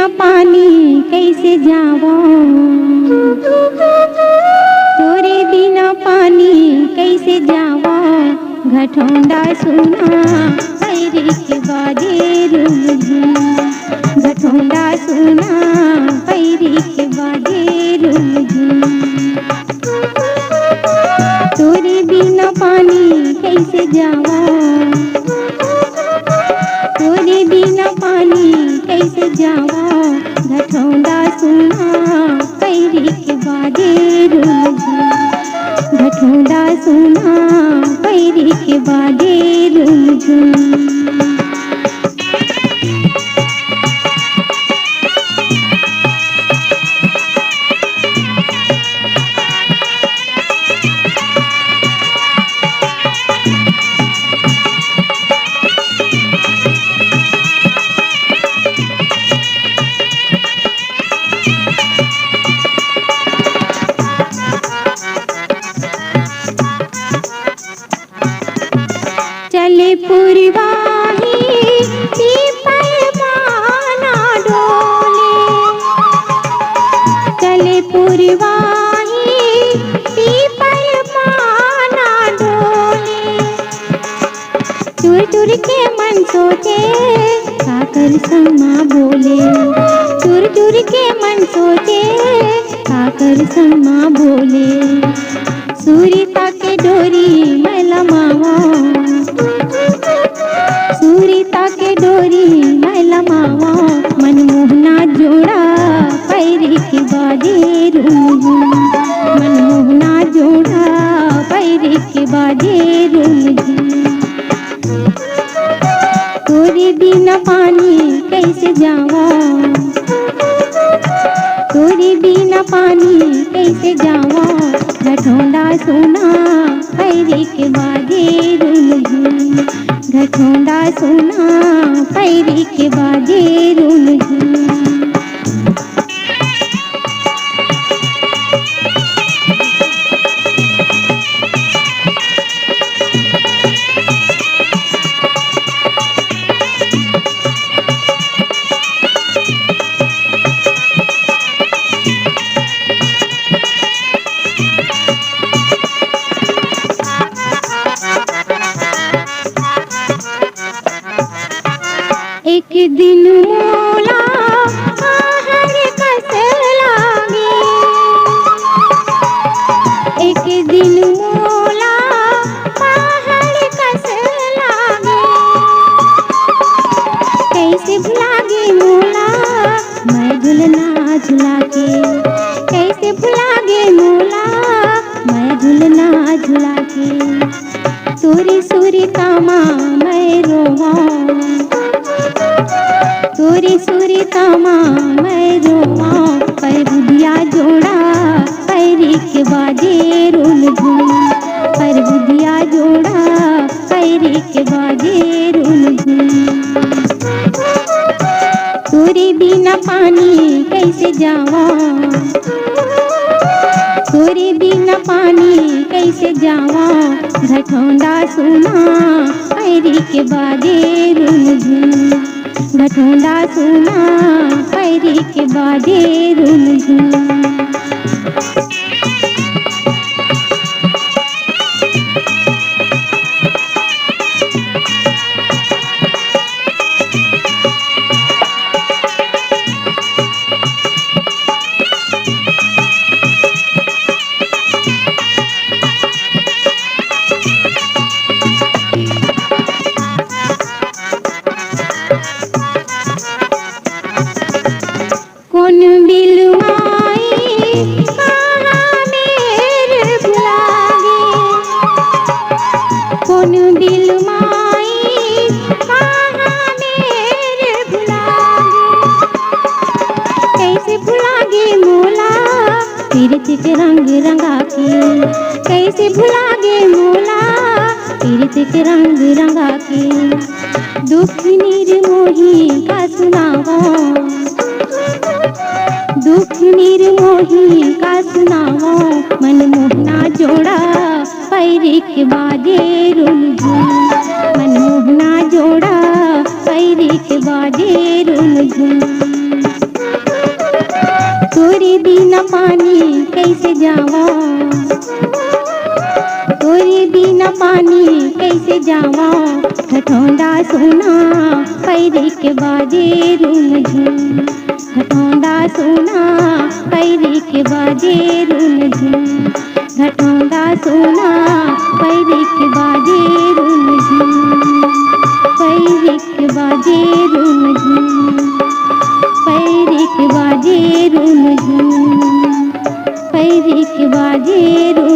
पानी कैसे जावा, तोरे बिना पानी कैसे जावा। घटोंडा सुना पैरी के बाजे रुझुम, घटोंडा सुना पैरी के बाजे रुझुम। तोरे बिना पानी कैसे जावा, तोरे बिना पानी कैसे जावा। घटोंडा सुना पैरी के बाजे रुझुम, घटोंडा सुना पैरी के बाजे रुझुम। चले पुरवाही पीपल माना डोले, चले पुरवाही पीपल माना डोले। टुर टुर के मन सोचे काकर समा बोले, टुर टुर के मन सोचे काकर समा बोले। सूरिता के डोरी मैं लमावा, सूरिता के डोरी मैं लमावा। मनमोहना जोड़ा पैरी के बाजे रुझुम, मनमोहना जोड़ा पैरी के बाजे रुझुम। तोरे बिना पानी कैसे जावा, तोरे बिना पानी कैसे जावा। घटोंडा सुना पैरी के बाजे रुझुम, घटोंडा सुना पैरी के बाजे रुझुम। एक दिन मोला आहर कस लागे, एक दिन मोला आहर कस लागे। कैसे भुलागे मोला मैं झुलना झुला के, कैसे भुलागे मोला मैं झुलना झुला के। तोरी सूरिता माँ मैं रोवा, तोरी सूरिता माँ मैं रोवा। पर बुधिया जोड़ा पैरी के बाजे रुझुम, पर बुधिया जोड़ा पैरी के बाजे रुझुम। तोरे बिना पानी कैसे जावा, तोरे बिना पानी कैसे जावा। घटोंडा सुना पैरी के बाजे रुझुम, घटोंडा सुना पैरी के बाजे रुझुम। कौन बिलवाई कहाँ मेरे भुलागे, कौन बिलवाई कहाँ मेरे भुलागे। कैसे भुलागे मोला पीरत के रंग रंगा के, कैसे भुलागे मोला पीरत के रंग रंगा के। दुख निर्मोही का सुनावा, दुख निर्मोही का सुनावा। मनमोहना जोड़ा पैरी के बाजे रुझुम, मनमोहना जोड़ा पैरी के बाजे रुझुम। तोरे बिना पानी कैसे जावा, तोरे बिना पानी कैसे जावा। ठठोंदा सोना पैरी के बाजे रूम झूम, ठठोंदा सोना पैरी के बाजे रूम झूम, ठठोंदा सोना पैरी के बाजे रूम झूम, पैरी के बाजे रूम झूम, पैरी के बाजे रूम झूम, पैरी के बाजे रूम